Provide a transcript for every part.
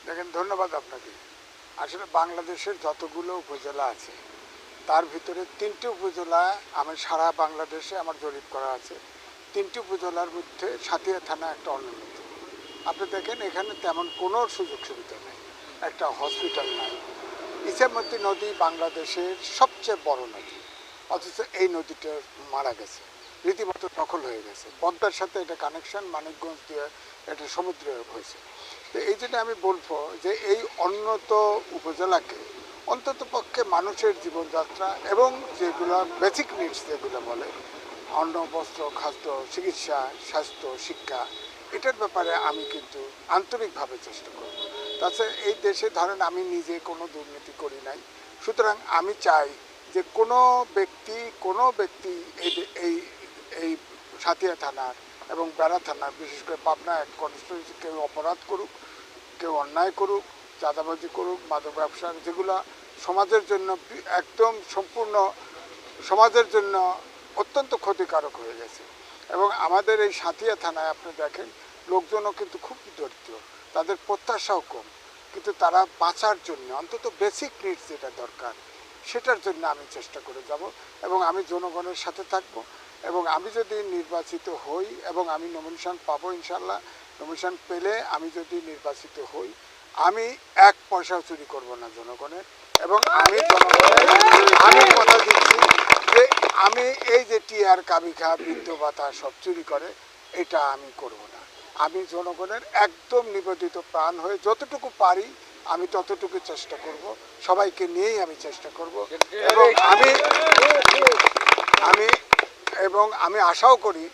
দেখেন, ধন্যবাদ আপনাকে। আসলে বাংলাদেশের যতগুলো উপজেলা আছে তার ভিতরে 3টি উপজেলা আমি সারা বাংলাদেশে আমার জরিপ করা আছে। 3টি উপজেলার মধ্যে সাতিয়া থানা একটা অন্যতম। আপনি দেখেন এখানে তেমন কোনো সুযোগ সুবিধা নেই, একটা হসপিটাল নাই। ইছামতি নদী বাংলাদেশের সবচেয়ে বড় নদী, অথচ এই নদীটা মারা গেছে, রীতিমতো দখল হয়ে গেছে। পদ্মার সাথে এটা কানেকশন, মানিকগঞ্জ দিয়ে এটা সমুদ্রে হয়েছে। তো এই জন্য আমি বলবো যে এই উন্নত উপজেলাকে অন্তত পক্ষে মানুষের জীবনযাত্রা এবং যেগুলো বেসিক নিডস যেগুলো বলে, অন্ন, বস্ত্র, খাদ্য, চিকিৎসা, স্বাস্থ্য, শিক্ষা, এটার ব্যাপারে আমি কিন্তু আন্তরিকভাবে চেষ্টা করব। তাছাড়া এই দেশে ধরেন আমি নিজে কোনো দুর্নীতি করি নাই, সুতরাং আমি চাই যে কোনো ব্যক্তি এই এই সাতিয়া থানার এবং বেড়া থানার, বিশেষ করে পাবনা এক কনস্টিটিউন্সি, কেউ অপরাধ করুক, কেউ অন্যায় করুক, চাঁদাবাজি করুক, মাদক ব্যবসা, যেগুলো সমাজের জন্য একদম সম্পূর্ণ সমাজের জন্য অত্যন্ত ক্ষতিকারক হয়ে গেছে। এবং আমাদের এই সাতিয়া থানায় আপনি দেখেন লোকজনও কিন্তু খুব দরিদ্র, তাদের প্রত্যাশাও কম, কিন্তু তারা বাঁচার জন্য অন্তত বেসিক নিডস যেটা দরকার সেটার জন্য আমি চেষ্টা করে যাব এবং আমি জনগণের সাথে থাকব। এবং আমি যদি নির্বাচিত হই এবং আমি নমিনেশন পাবো, ইনশাল্লাহ নমিনেশন পেলে আমি যদি নির্বাচিত হই, আমি 1 পয়সাও চুরি করব না জনগণের। এবং আমি আমি কথা দিচ্ছি যে আমি এই যে টিআর, কাবিখা, বৃদ্ধ ভাতা সব চুরি করে, এটা আমি করব না। আমি জনগণের একদম নিবেদিত প্রাণ হয়ে যতটুকু পারি আমি ততটুকু চেষ্টা করব, সবাইকে নিয়েই আমি চেষ্টা করব। এবং আমি আশাও করি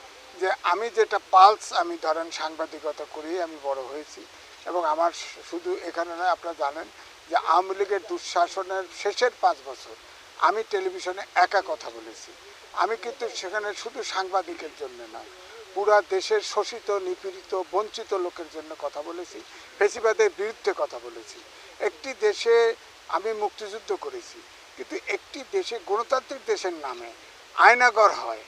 যে আমি যেটা পালস, আমি ধরেন সাংবাদিকতা করি, আমি বড় হয়েছি। এবং আমার শুধু এখানে নয়, আপনারা জানেন যে আওয়ামী লীগের দুঃশাসনের শেষের 5 বছর আমি টেলিভিশনে একা কথা বলেছি। আমি কিন্তু সেখানে শুধু সাংবাদিকের জন্য না, পুরা দেশের শোষিত, নিপীড়িত, বঞ্চিত লোকের জন্য কথা বলেছি, ফ্যাসিবাদের বিরুদ্ধে কথা বলেছি। একটি দেশে আমি মুক্তিযুদ্ধ করেছি, কিন্তু একটি দেশে, গণতান্ত্রিক দেশের নামে আয়নাগর হয়,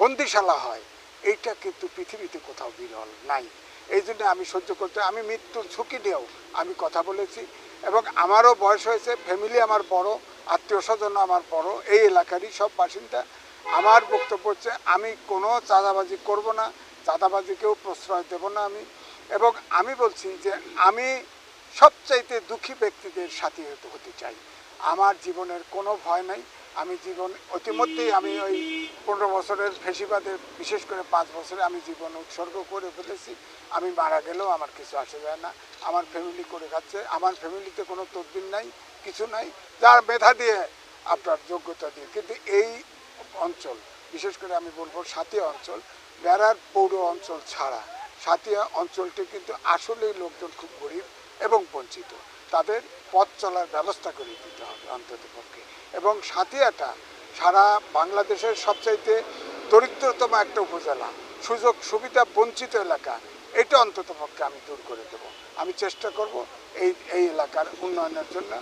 বন্দিশালা হয়, এইটা কিন্তু পৃথিবীতে কোথাও বিরল নাই। এই জন্য আমি সহ্য করতে, আমি মৃত্যুর ঝুঁকি নিয়েও আমি কথা বলেছি। এবং আমারও বয়স হয়েছে, ফ্যামিলি আমার বড়, আত্মীয় স্বজন আমার বড়, এই এলাকারই সব বাসিন্দা। আমার বক্তব্য হচ্ছে আমি কোনো চাঁদাবাজি করব না, চাঁদাবাজিকেও প্রশ্রয় দেব না আমি। এবং আমি বলছি যে আমি সবচাইতে দুঃখী ব্যক্তিদের সাথী হতে চাই। আমার জীবনের কোনো ভয় নাই। আমি ইতিমধ্যেই আমি ওই 15 বছরের ফ্যাসিবাদের, বিশেষ করে 5 বছরে আমি জীবন উৎসর্গ করে ফেলেছি। আমি মারা গেলেও আমার কিছু আসে যায় না, আমার ফ্যামিলি করে খাচ্ছে। আমার ফ্যামিলিতে কোনো তদবির নাই, কিছু নাই, যার মেধা দিয়ে, আপনার যোগ্যতা দিয়ে। কিন্তু এই অঞ্চল, বিশেষ করে আমি বলবো সাতিয়া অঞ্চল, বেড়ার পৌর অঞ্চল ছাড়া সাতিয়া অঞ্চলটি কিন্তু আসলেই লোকজন খুব গরিব এবং বঞ্চিত। তাদের পথ চলার ব্যবস্থা করে দিতে হবে অন্তত পক্ষে। এবং সাতিয়াটা সারা বাংলাদেশের সবচাইতে দরিদ্রতম একটা উপজেলা, সুযোগ সুবিধা বঞ্চিত এলাকা, এটা অন্তত পক্ষে আমি দূর করে দেব। আমি চেষ্টা করব এই এলাকার উন্নয়নের জন্য।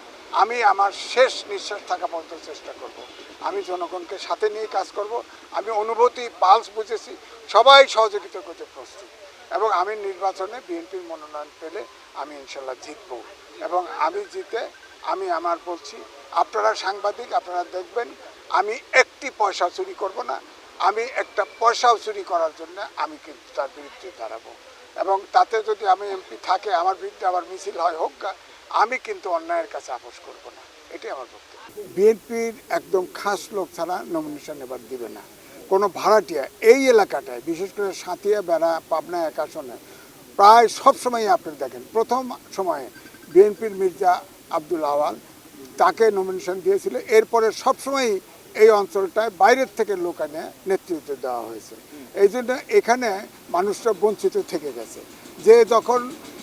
আমি আমার শেষ নিঃশ্বাস থাকা পর্যন্ত চেষ্টা করব। আমি জনগণকে সাথে নিয়ে কাজ করব। আমি অনুভূতি, পালস বুঝেছি, সবাই সহযোগিতা করতে প্রস্তুত। এবং আমি নির্বাচনে বিএনপির মনোনয়ন পেলে আমি ইনশাল্লাহ জিতব। এবং আমি জিতে আমি বলছি, আপনারা সাংবাদিক, আপনারা দেখবেন আমি একটি পয়সা চুরি করব না। আমি একটা পয়সাও চুরি করার জন্য আমি কিন্তু তার বিরুদ্ধে দাঁড়াবো। এবং তাতে যদি আমি এমপি থাকে, আমার বিরুদ্ধে আবার মিছিল হয়, হোক, আমি কিন্তু অন্যায়ের কাছে আপোষ করব না। এটাই আমার বক্তব্য। বিএনপির একদম খাস লোক ছাড়া নমিনেশন এবার দিবে না কোনো ভাড়াটিয়া। এই এলাকাটায় বিশেষ করে সাতিয়া, বেড়া, পাবনা 1 আসনে প্রায় সবসময়ই আপনি দেখেন, প্রথম সময়ে বিএনপির মির্জা আব্দুল আওয়াল তাকে নমিনেশন দিয়েছিল। এরপরে সবসময়ই এই অঞ্চলটায় বাইরের থেকে লোক এনে নেতৃত্ব দেওয়া হয়েছে। এই জন্য এখানে মানুষরা বঞ্চিত থেকে গেছে। যে যখন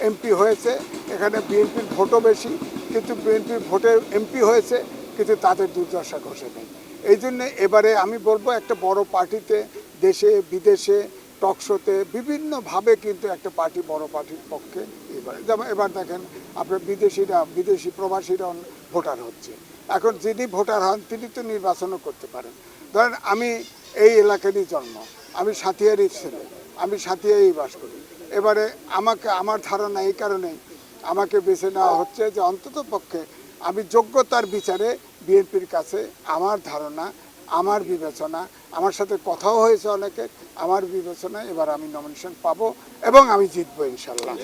এমপি হয়েছে, এখানে বিএনপির ভোটও বেশি, কিন্তু বিএনপির ভোটে এমপি হয়েছে, কিন্তু তাদের দুর্দশা ঘষে নেই। এই জন্য এবারে আমি বলবো একটা বড় পার্টিতে দেশে বিদেশে টক শোতে বিভিন্নভাবে কিন্তু একটা পার্টি বড় পার্টির পক্ষে এবার যেমন এবার দেখেন আপনার বিদেশি প্রবাসীরা ভোটার হচ্ছে। এখন যিনি ভোটার হন তিনি তো নির্বাচনও করতে পারেন। ধরেন আমি এই এলাকারই জন্ম, আমি সাথিয়ারই ছেলে, আমি সাথিয়াই বাস করি। এবারে আমার ধারণা এই কারণেই আমাকে বেছে নেওয়া হচ্ছে যে অন্তত পক্ষে আমি যোগ্যতার বিচারে বিএনপির কাছে আমার ধারণা, আমার বিবেচনা, আমার সাথে কথাও হয়েছে অনেকের, আমার বিবেচনা এবার আমি নমিনেশন পাবো এবং আমি জিতবো ইনশাল্লাহ।